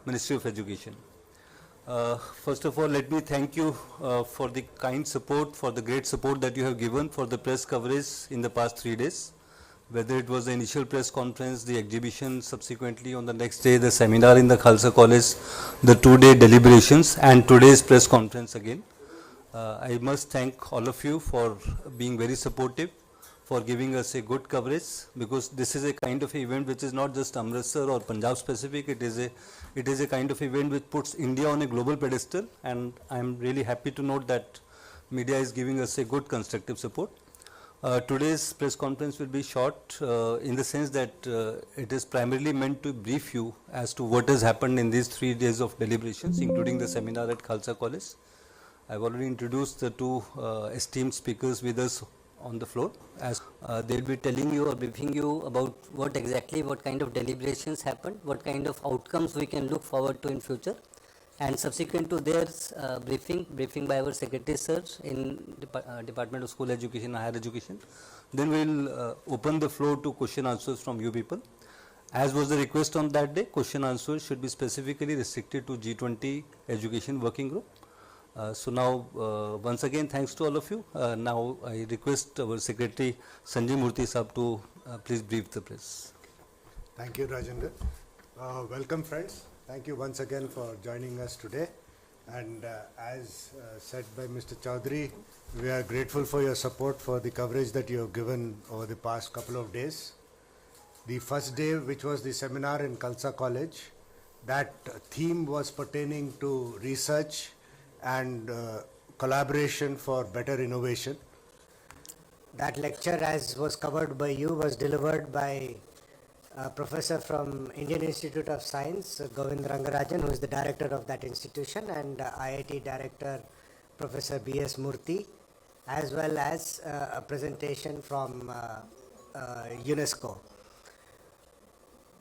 Ministry of Education. First of all, let me thank you for the kind support, for the great support that you have given for the press coverage in the past 3 days. Whether it was the initial press conference, the exhibition, subsequently on the next day, the seminar in the Khalsa College, the 2-day deliberations, and today's press conference again. I must thank all of you for being very supportive, for giving us a good coverage, because this is a kind of event which is not just Amritsar or Punjab specific. It is a kind of event which puts India on a global pedestal, and I am really happy to note that media is giving us a good constructive support. Today's press conference will be short in the sense that it is primarily meant to brief you as to what has happened in these 3 days of deliberations, including the seminar at Khalsa College. I've already introduced the two esteemed speakers with us on the floor. As they'll be telling you or briefing you about what kind of deliberations happened, what kind of outcomes we can look forward to in future, and subsequent to their briefing by our secretary sir in Department of School Education and Higher Education. Then we'll open the floor to question answers from you people. As was the request on that day, question answers should be specifically restricted to G20 Education Working Group. So now, once again, thanks to all of you. Now I request our Secretary Sanjay Murthy Sahab to please brief the press. Thank you, Rajendra. Welcome, friends. Thank you once again for joining us today. And as said by Mr. Chaudhary, we are grateful for your support for the coverage that you have given over the past couple of days. The first day, which was the seminar in Khalsa College, that theme was pertaining to research and collaboration for better innovation. That lecture, as was covered by you, was delivered by a professor from Indian Institute of Science, Govind Rangarajan, who is the director of that institution, and IIT director, Professor B.S. Murthy, as well as a presentation from UNESCO.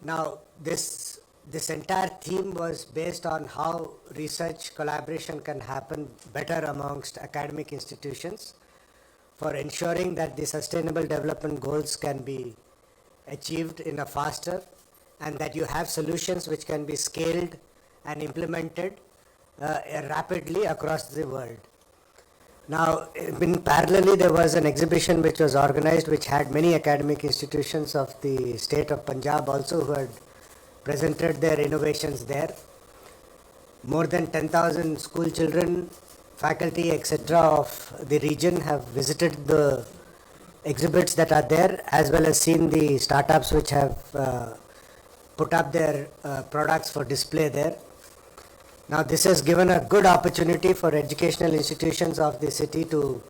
Now, this entire theme was based on how research collaboration can happen better amongst academic institutions for ensuring that the sustainable development goals can be achieved in a faster, and that you have solutions which can be scaled and implemented rapidly across the world. Now, in parallelly, there was an exhibition which was organized, which had many academic institutions of the state of Punjab also who had presented their innovations there. More than 10,000 school children, faculty, etc. of the region have visited the exhibits that are there, as well as seen the startups which have put up their products for display there. Now, this has given a good opportunity for educational institutions of the city to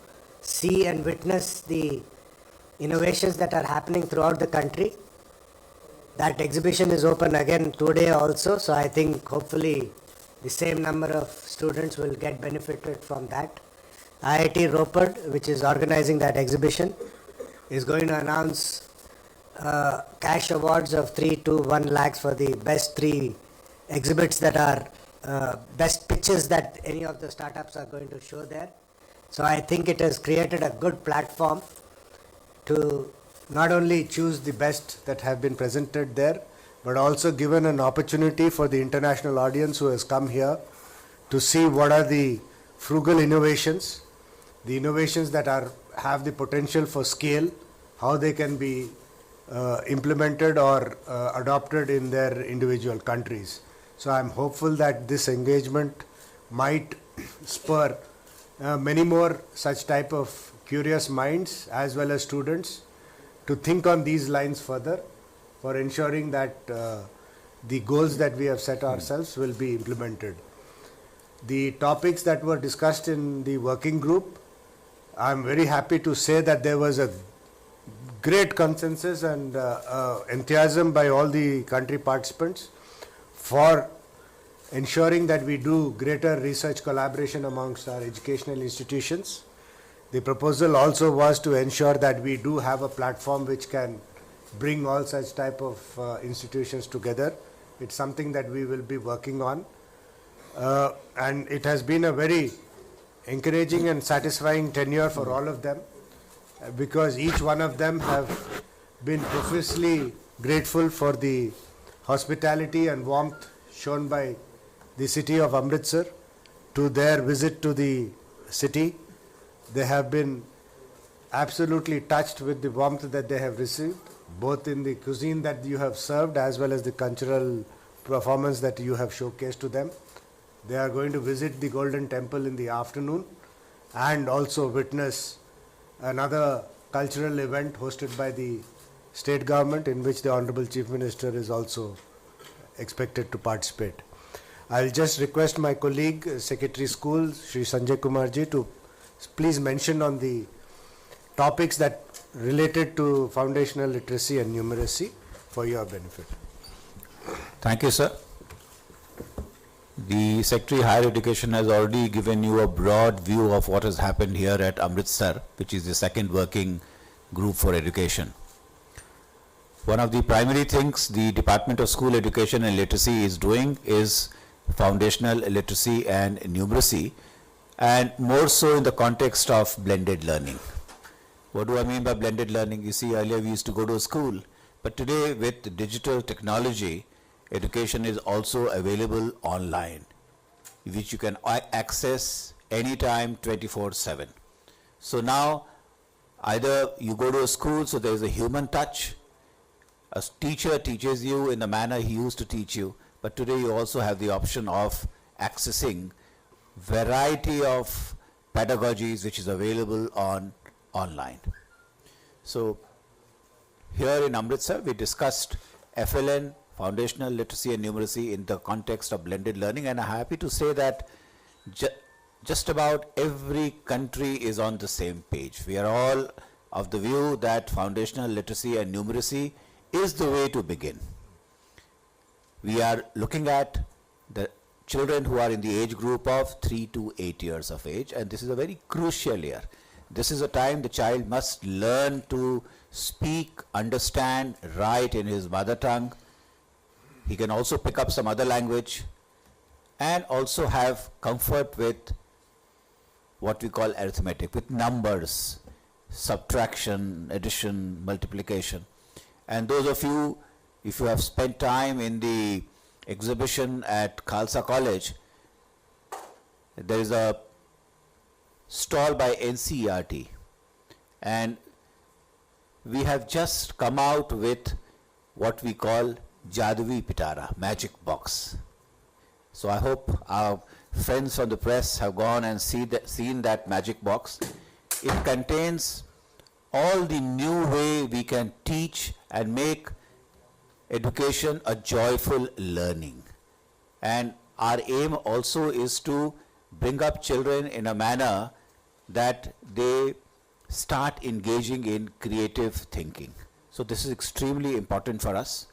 see and witness the innovations that are happening throughout the country. That exhibition is open again today also, so I think hopefully the same number of students will get benefited from that. IIT Ropar, which is organizing that exhibition, is going to announce cash awards of 3 to 1 lakhs for the best 3 exhibits that are best pitches that any of the startups are going to show there. So I think it has created a good platform to not only choose the best that have been presented there, but also given an opportunity for the international audience who has come here to see what are the frugal innovations, the innovations that have the potential for scale, how they can be implemented or adopted in their individual countries. So I'm hopeful that this engagement might spur many more such type of curious minds as well as students to think on these lines further for ensuring that the goals that we have set ourselves will be implemented. The topics that were discussed in the working group, I'm very happy to say that there was a great consensus and enthusiasm by all the country participants for ensuring that we do greater research collaboration amongst our educational institutions. The proposal also was to ensure that we do have a platform which can bring all such type of institutions together. It's something that we will be working on. And it has been a very encouraging and satisfying tenure for all of them, because each one of them have been profusely grateful for the hospitality and warmth shown by the city of Amritsar to their visit to the city. They have been absolutely touched with the warmth that they have received, both in the cuisine that you have served as well as the cultural performance that you have showcased to them. They are going to visit the Golden Temple in the afternoon and also witness another cultural event hosted by the state government, in which the Honorable Chief Minister is also expected to participate. I'll just request my colleague, Secretary School, Shri Sanjay Kumarji, to please mention on the topics that related to foundational literacy and numeracy for your benefit. Thank you, sir. The Secretary Higher Education has already given you a broad view of what has happened here at Amritsar, which is the second working group for education. One of the primary things the Department of School Education and Literacy is doing is foundational literacy and numeracy, and more so in the context of blended learning. What do I mean by blended learning? You see, earlier we used to go to school, but today with digital technology, education is also available online, which you can access anytime 24/7. So now either you go to a school, so there is a human touch, a teacher teaches you in the manner he used to teach you, but today you also have the option of accessing variety of pedagogies which is available online. So here in Amritsar we discussed FLN, foundational literacy and numeracy, in the context of blended learning, and I'm happy to say that just about every country is on the same page. We are all of the view that foundational literacy and numeracy is the way to begin. We are looking at the children who are in the age group of 3 to 8 years of age, and this is a very crucial year. This is a time the child must learn to speak, understand, write in his mother tongue. He can also pick up some other language and also have comfort with what we call arithmetic, with numbers, subtraction, addition, multiplication. And those of you, if you have spent time in the exhibition at Khalsa College, there is a stall by NCERT, and we have just come out with what we call Jadwi Pitara, magic box. So I hope our friends from the press have gone and seen that magic box. It contains all the new way we can teach and make education a joyful learning. And our aim also is to bring up children in a manner that they start engaging in creative thinking. So this is extremely important for us.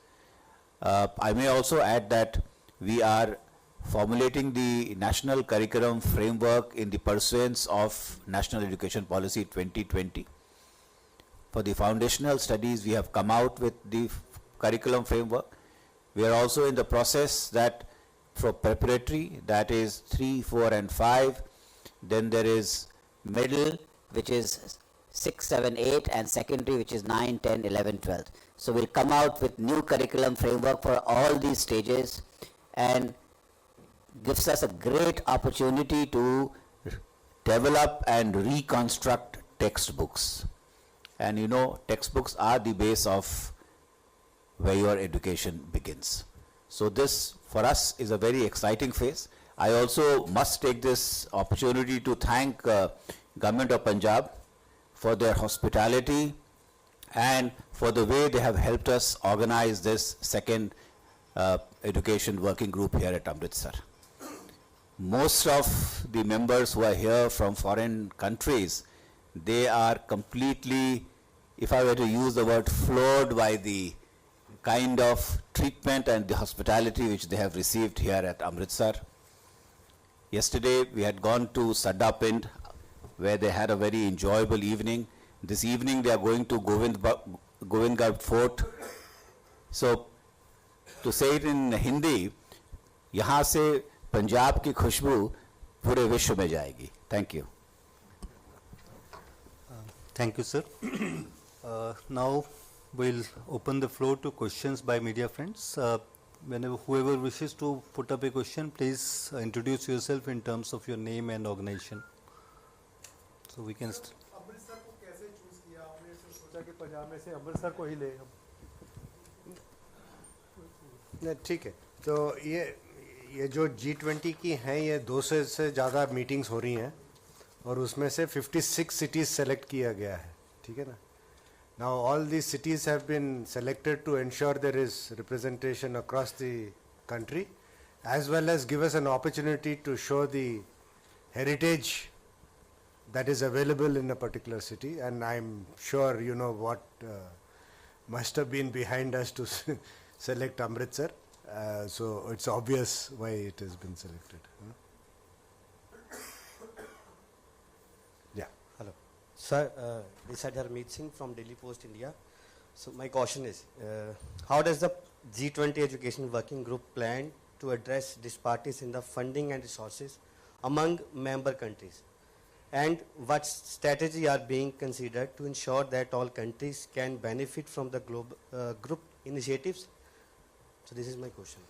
I may also add that we are formulating the national curriculum framework in the pursuance of National Education Policy 2020. For the foundational studies, we have come out with the curriculum framework. We are also in the process that for preparatory, that is 3, 4 and 5, then there is middle, which is 6, 7, 8, and secondary, which is 9, 10, 11, 12. So we'll come out with new curriculum framework for all these stages, and gives us a great opportunity to develop and reconstruct textbooks. And you know, textbooks are the base of where your education begins. So this for us is a very exciting phase. I also must take this opportunity to thank Government of Punjab for their hospitality and for the way they have helped us organize this second education working group here at Amritsar. Most of the members who are here from foreign countries, they are completely, if I were to use the word, floored by the kind of treatment and the hospitality which they have received here at Amritsar. Yesterday we had gone to Sadda Pind, where they had a very enjoyable evening. This evening they are going to Govindgarh Fort. So to say it in Hindi, यहाँ से पंजाब की खुशबू पूरे विश्व में जाएगी. Thank you. Thank you, sir. Now we'll open the floor to questions by media friends. whenever whoever wishes to put up a question, please introduce yourself in terms of your name and organization. So we can. Amritsar को कैसे choose किया आपने? ऐसे सोचा कि पंजाब में से अमृतसर को ही ले हम? नहीं, ठीक है। तो ये जो G20 की हैं, ये 200 से ज़्यादा मीटिंग्स हो रही हैं और उसमें से 56 सिटीज़ सेलेक्ट किया गया है, ठीक है ना। Now all these cities have been selected to ensure there is representation across the country, as well as give us an opportunity to show the heritage that is available in a particular city. And I'm sure you know what must have been behind us to select Amritsar. So it's obvious why it has been selected. Yeah. Hello. Sir, this is Harmeet Singh from Daily Post India. So my question is, how does the G20 Education Working Group plan to address disparities in the funding and resources among member countries? And what strategy are being considered to ensure that all countries can benefit from the group initiatives? So this is my question.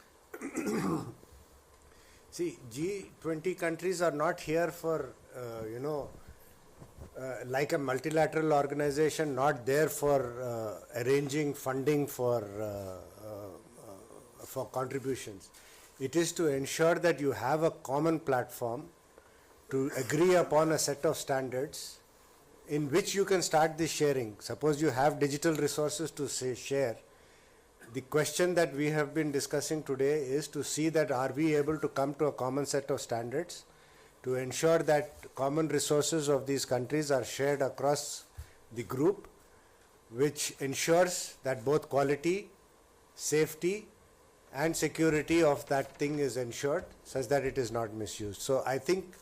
See, G20 countries are not here for, like a multilateral organization, not there for arranging funding for contributions. It is to ensure that you have a common platform to agree upon a set of standards in which you can start the sharing. Suppose you have digital resources to share. The question that we have been discussing today is to see that are we able to come to a common set of standards to ensure that common resources of these countries are shared across the group, which ensures that both quality, safety and security of that thing is ensured such that it is not misused. So I think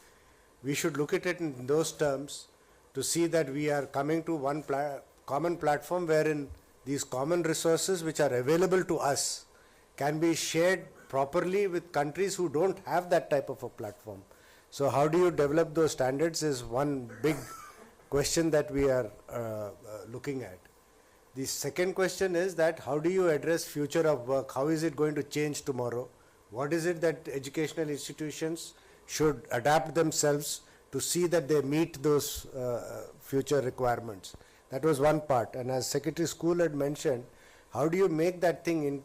we should look at it in those terms to see that we are coming to one common platform wherein these common resources which are available to us can be shared properly with countries who don't have that type of a platform. So how do you develop those standards is one big question that we are looking at. The second question is that how do you address future of work? How is it going to change tomorrow? What is it that educational institutions should adapt themselves to see that they meet those future requirements? That was one part. And as Secretary School had mentioned, how do you make that thing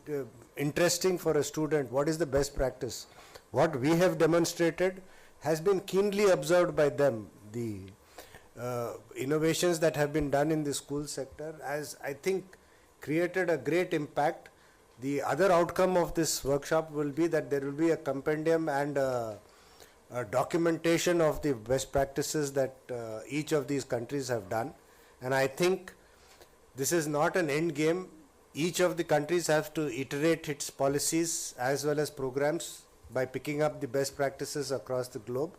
interesting for a student? What is the best practice? What we have demonstrated has been keenly observed by them. The innovations that have been done in the school sector has, I think, created a great impact. The other outcome of this workshop will be that there will be a compendium and a documentation of the best practices that each of these countries have done. And I think this is not an end game. Each of the countries have to iterate its policies as well as programs by picking up the best practices across the globe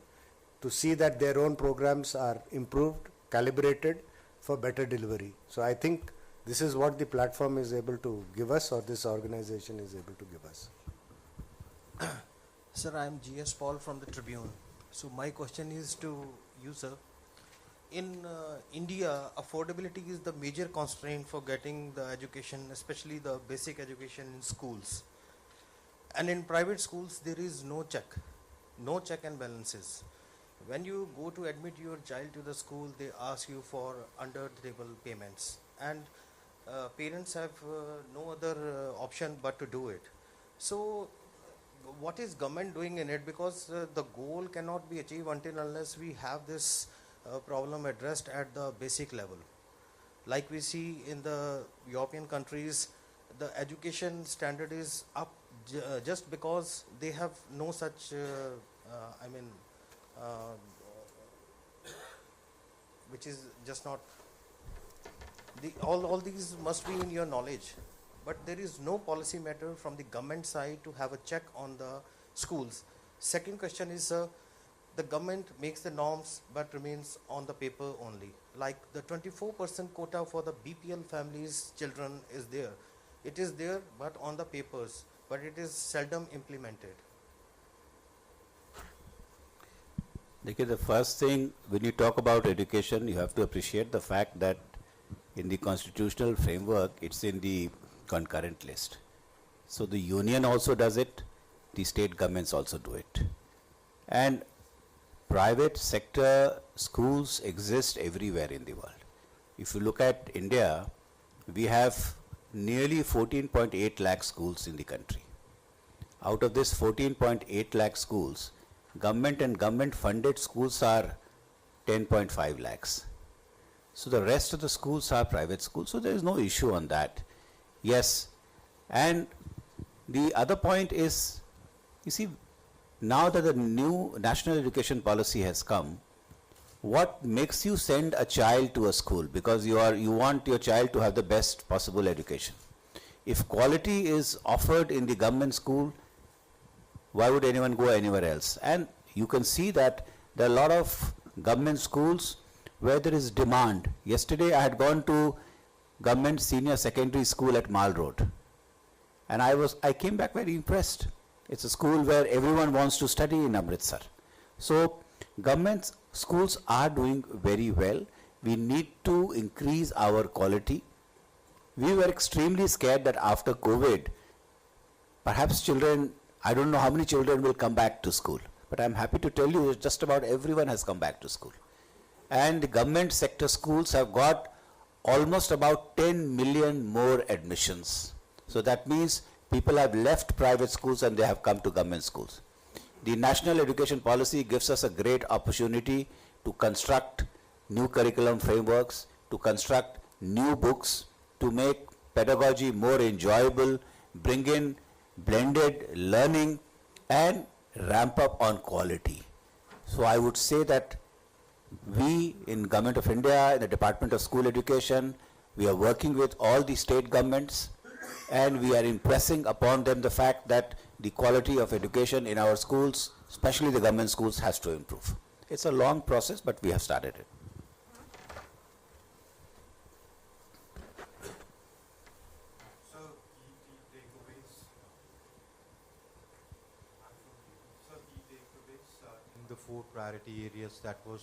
to see that their own programs are improved, calibrated for better delivery. So I think this is what the platform is able to give us, or this organization is able to give us. Sir, I am G.S. Paul from the Tribune. So my question is to you, sir. In India, affordability is the major constraint for getting the education, especially the basic education in schools. And in private schools, there is no check and balances. When you go to admit your child to the school, they ask you for under-the-table payments. And parents have no other option but to do it. So what is government doing in it? Because the goal cannot be achieved until unless we have this problem addressed at the basic level. Like we see in the European countries, the education standard is up just because they have no such, which is just not, all these must be in your knowledge. But there is no policy matter from the government side to have a check on the schools. Second question is, the government makes the norms but remains on the paper only. Like the 24% quota for the BPL families' children is there. It is there but on the papers, but it is seldom implemented. The first thing, when you talk about education, you have to appreciate the fact that in the constitutional framework, it's in the concurrent list. So the union also does it, the state governments also do it. And private sector schools exist everywhere in the world. If you look at India, we have nearly 14.8 lakh schools in the country. Out of this 14.8 lakh schools, government and government funded schools are 10.5 lakhs. So the rest of the schools are private schools, so there is no issue on that. Yes, and the other point is, you see, now that the new national education policy has come, what makes you send a child to a school? Because you want your child to have the best possible education. If quality is offered in the government school, why would anyone go anywhere else? And you can see that there are a lot of government schools where there is demand. Yesterday I had gone to government senior secondary school at Mall Road, and I came back very impressed. It's a school where everyone wants to study in Amritsar. So government schools are doing very well. We need to increase our quality. We were extremely scared that after COVID, perhaps children, I don't know how many children will come back to school, but I'm happy to tell you that just about everyone has come back to school. And the government sector schools have got almost about 10 million more admissions. So that means people have left private schools and they have come to government schools. The national education policy gives us a great opportunity to construct new curriculum frameworks, to construct new books, to make pedagogy more enjoyable, bring in blended learning, and ramp up on quality. So I would say that we in Government of India, in the Department of School Education, we are working with all the state governments, and we are impressing upon them the fact that the quality of education in our schools, especially the government schools, has to improve. It's a long process, but we have started it. So key takeaways in the 4 priority areas that were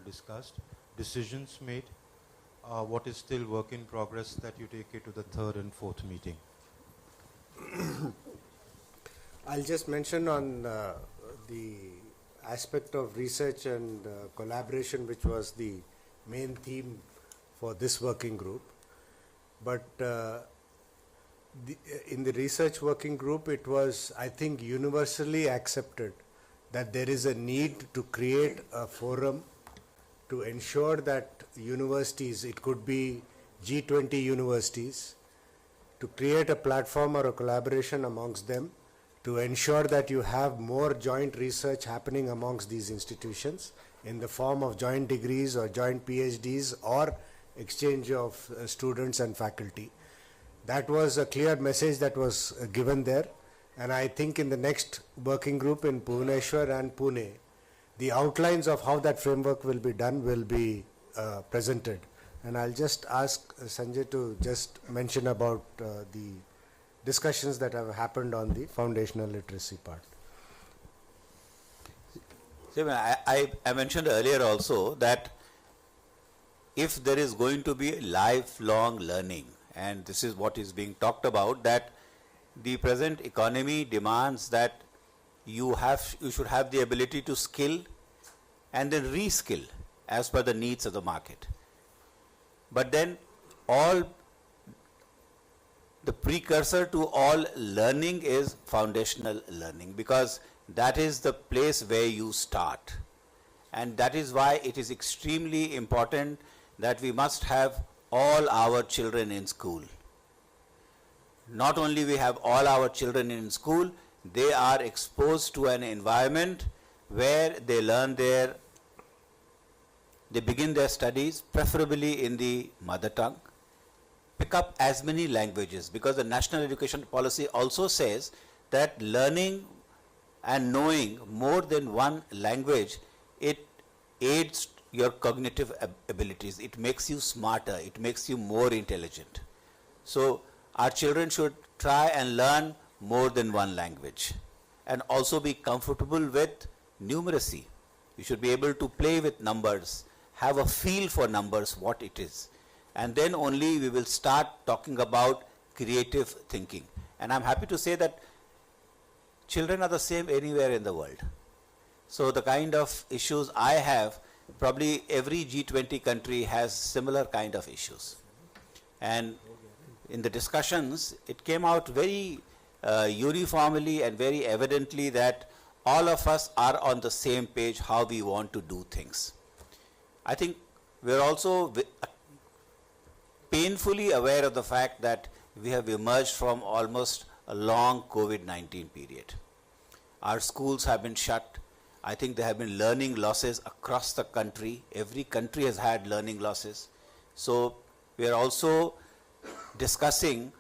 discussed, decisions made, what is still work in progress that you take it to the 3rd and 4th meeting? I'll just mention on the aspect of research and collaboration, which was the main theme for this working group. But in the research working group, it was, I think, universally accepted that there is a need to create a forum to ensure that universities, it could be G20 universities, to create a platform or a collaboration amongst them to ensure that you have more joint research happening amongst these institutions in the form of joint degrees or joint PhDs or exchange of students and faculty. That was a clear message that was given there, and I think in the next working group in Bhubaneswar and Pune, the outlines of how that framework will be done will be presented. And I'll just ask Sanjay to just mention about the discussions that have happened on the foundational literacy part. I mentioned earlier also that if there is going to be lifelong learning, and this is what is being talked about, that the present economy demands that you should have the ability to skill and then reskill as per the needs of the market. But then the precursor to all learning is foundational learning, because that is the place where you start. And that is why it is extremely important that we must have all our children in school. Not only we have all our children in school, they are exposed to an environment where they begin their studies, preferably in the mother tongue, pick up as many languages, because the national education policy also says that learning and knowing more than one language, it aids your cognitive abilities. It makes you smarter, it makes you more intelligent. So our children should try and learn more than one language, and also be comfortable with numeracy. You should be able to play with numbers, have a feel for numbers, what it is. And then only we will start talking about creative thinking. And I'm happy to say that children are the same anywhere in the world. So the kind of issues I have, probably every G20 country has similar kind of issues. And in the discussions, it came out very uniformly and very evidently that all of us are on the same page how we want to do things. I think we're also painfully aware of the fact that we have emerged from almost a long COVID-19 period. Our schools have been shut. I think there have been learning losses across the country. Every country has had learning losses. So we are also discussing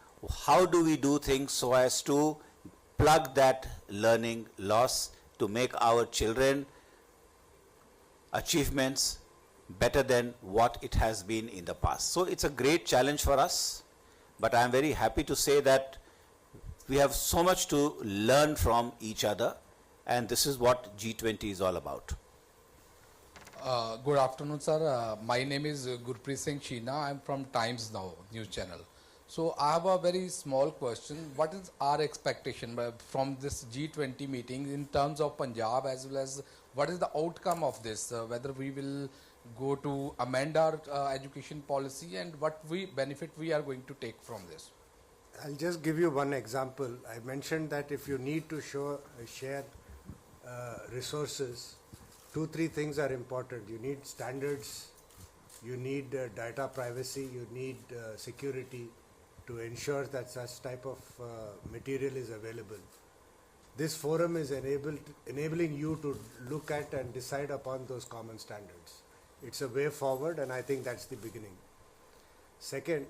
how do we do things so as to plug that learning loss to make our children achievements better than what it has been in the past. So it's a great challenge for us, but I am very happy to say that we have so much to learn from each other, and this is what G20 is all about. Good afternoon, sir. My name is Gurpreet Singh Sheena. I'm from Times Now news channel. So I have a very small question. What is our expectation from this G20 meeting in terms of Punjab, as well as what is the outcome of this? Whether we will go to amend our education policy, and what benefit we are going to take from this? I'll just give you one example. I mentioned that if you need to share resources, 2-3 things are important. You need standards, you need data privacy, you need security to ensure that such type of material is available. This forum is enabling you to look at and decide upon those common standards. It's a way forward, and I think that's the beginning. Second,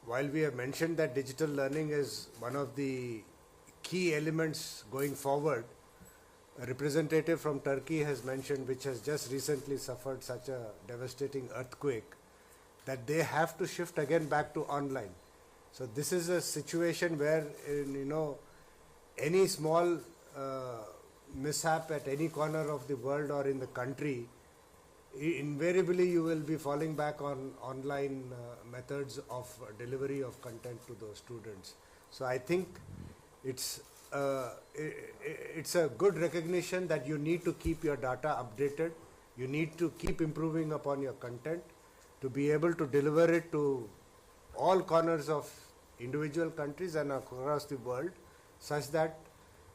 while we have mentioned that digital learning is one of the key elements going forward, a representative from Turkey has mentioned, which has just recently suffered such a devastating earthquake, that they have to shift again back to online. So this is a situation where, any small mishap at any corner of the world or in the country, invariably you will be falling back on online methods of delivery of content to those students. So I think it's a good recognition that you need to keep your data updated, you need to keep improving upon your content to be able to deliver it to all corners of individual countries and across the world, such that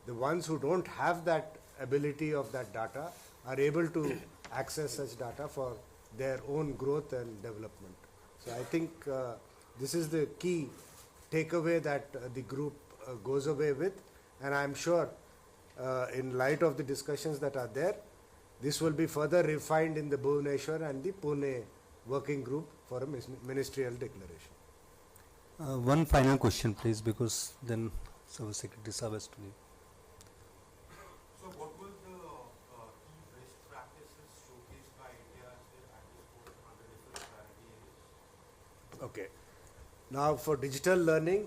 the ones who don't have that ability of that data are able to access such data for their own growth and development. So I think this is the key takeaway that the group goes away with, and I'm sure in light of the discussions that are there, this will be further refined in the Bhubaneswar and the Pune working group for a ministerial declaration. One final question, please, because then Service Secretary Saab has to leave. So what were the key best practices showcased by India at this forum under different priority areas? Okay. Now for digital learning,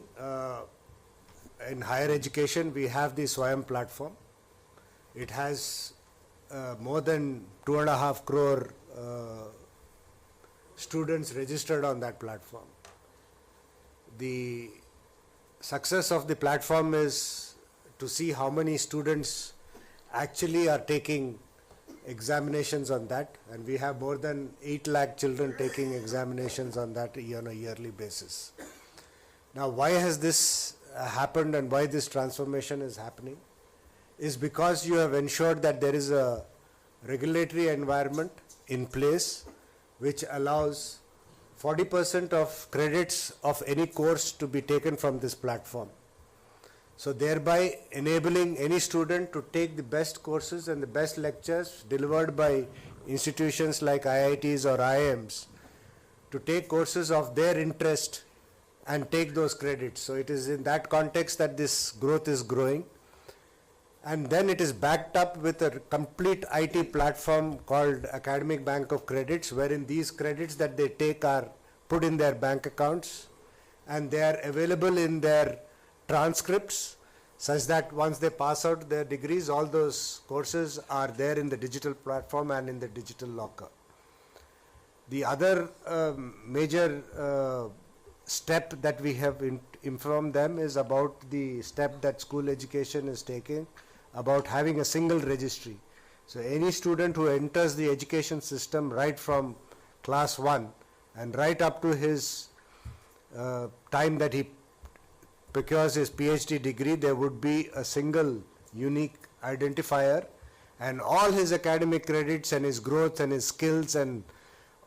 in higher education, we have the Swayam platform. It has more than 2.5 crore students registered on that platform. The success of the platform is to see how many students actually are taking examinations on that, and we have more than 8 lakh children taking examinations on that on a yearly basis. Now, why has this happened and why this transformation is happening is because you have ensured that there is a regulatory environment in place which allows 40% of credits of any course to be taken from this platform. So thereby enabling any student to take the best courses and the best lectures delivered by institutions like IITs or IIMs to take courses of their interest and take those credits. So it is in that context that this growth is growing. And then it is backed up with a complete IT platform called Academic Bank of Credits, wherein these credits that they take are put in their bank accounts and they are available in their transcripts, such that once they pass out their degrees, all those courses are there in the digital platform and in the digital locker. The other major step that we have informed them is about the step that school education is taking about having a single registry. So any student who enters the education system right from class 1 and right up to his time that he procures his PhD degree, there would be a single unique identifier, and all his academic credits and his growth and his skills and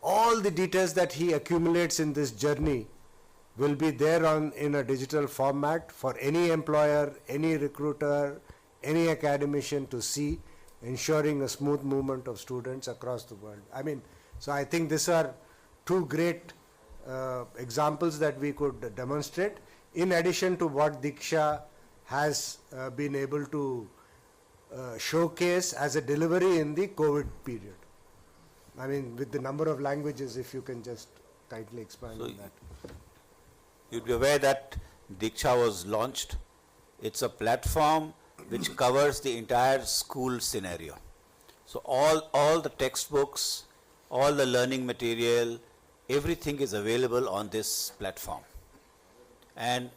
all the details that he accumulates in this journey will be there in a digital format for any employer, any recruiter, any academician to see, ensuring a smooth movement of students across the world. I mean, so I think these are two great examples that we could demonstrate, in addition to what Diksha has been able to showcase as a delivery in the COVID period. I mean, with the number of languages, if you can just kindly expand on that. You'd be aware that Diksha was launched. It's a platform which covers the entire school scenario. So all the textbooks, all the learning material, everything is available on this platform. And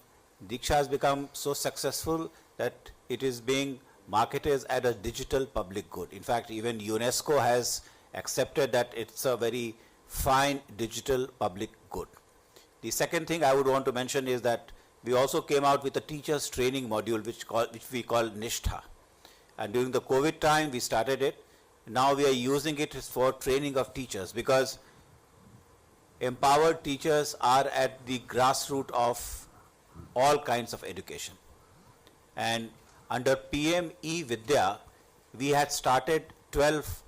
Diksha has become so successful that it is being marketed as a digital public good. In fact, even UNESCO has accepted that it's a very fine digital public good. The second thing I would want to mention is that we also came out with a teachers training module which we call Nishtha. And during the COVID time we started it. Now we are using it for training of teachers, because empowered teachers are at the grassroots of all kinds of education. And under PM E-Vidya, we had started 12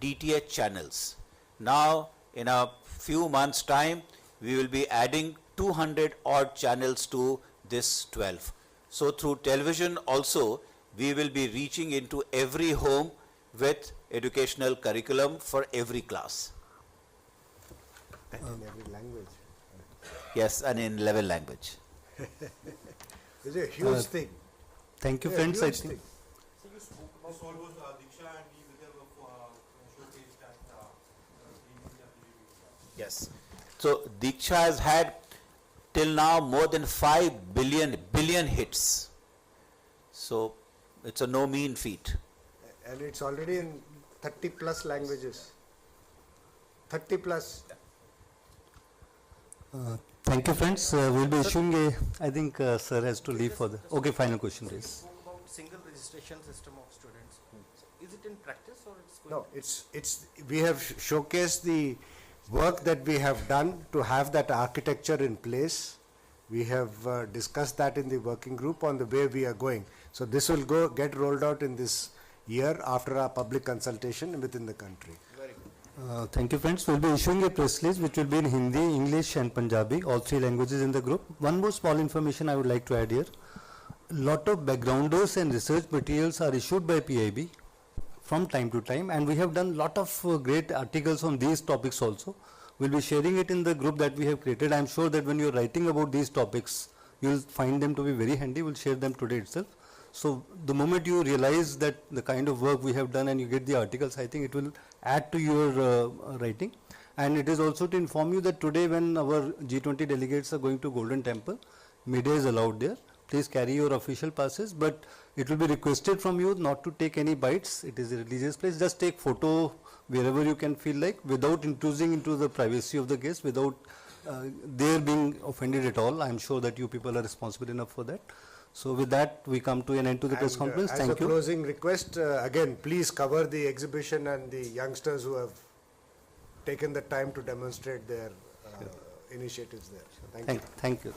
DTH channels. Now in a few months' time, we will be adding 200 odd channels to this 12. So through television also, we will be reaching into every home with educational curriculum for every class. And in every language. Yes, and in 11 language. It's a huge thing. Thank you, Yeah, friends. I huge think thing. So you spoke about this all was Diksha and Vidya were showcased at the Yes. So Diksha has had till now more than 5 billion hits. So it's a no mean feat. And it's already in 30 plus languages. 30 plus. thank you, friends. We'll be issuing a, I think sir has to leave for the, okay, final question, You please. spoke about single registration system of students. So is it in practice or it's going No, it's we have showcased the work that we have done to have that architecture in place. We have discussed that in the working group on the way we are going. So this will get rolled out in this year after our public consultation within the country. Thank you, friends. We'll be issuing a press release which will be in Hindi, English and Punjabi, all 3 languages in the group. One more small information I would like to add here. Lot of backgrounders and research materials are issued by PIB from time to time, and we have done lot of great articles on these topics also. We'll be sharing it in the group that we have created. I'm sure that when you're writing about these topics, you'll find them to be very handy. We'll share them today itself. So the moment you realize that the kind of work we have done and you get the articles, I think it will add to your writing. And it is also to inform you that today when our G20 delegates are going to Golden Temple, media is allowed there. Please carry your official passes, but it will be requested from you not to take any bites. It is a religious place. Just take photo wherever you can feel like, without intruding into the privacy of the guests, without their being offended at all. I am sure that you people are responsible enough for that. So with that, we come to an end to the press conference. As Thank a you. closing request, again, please cover the exhibition and the youngsters who have taken the time to demonstrate their initiatives there. So thank you. Thank you.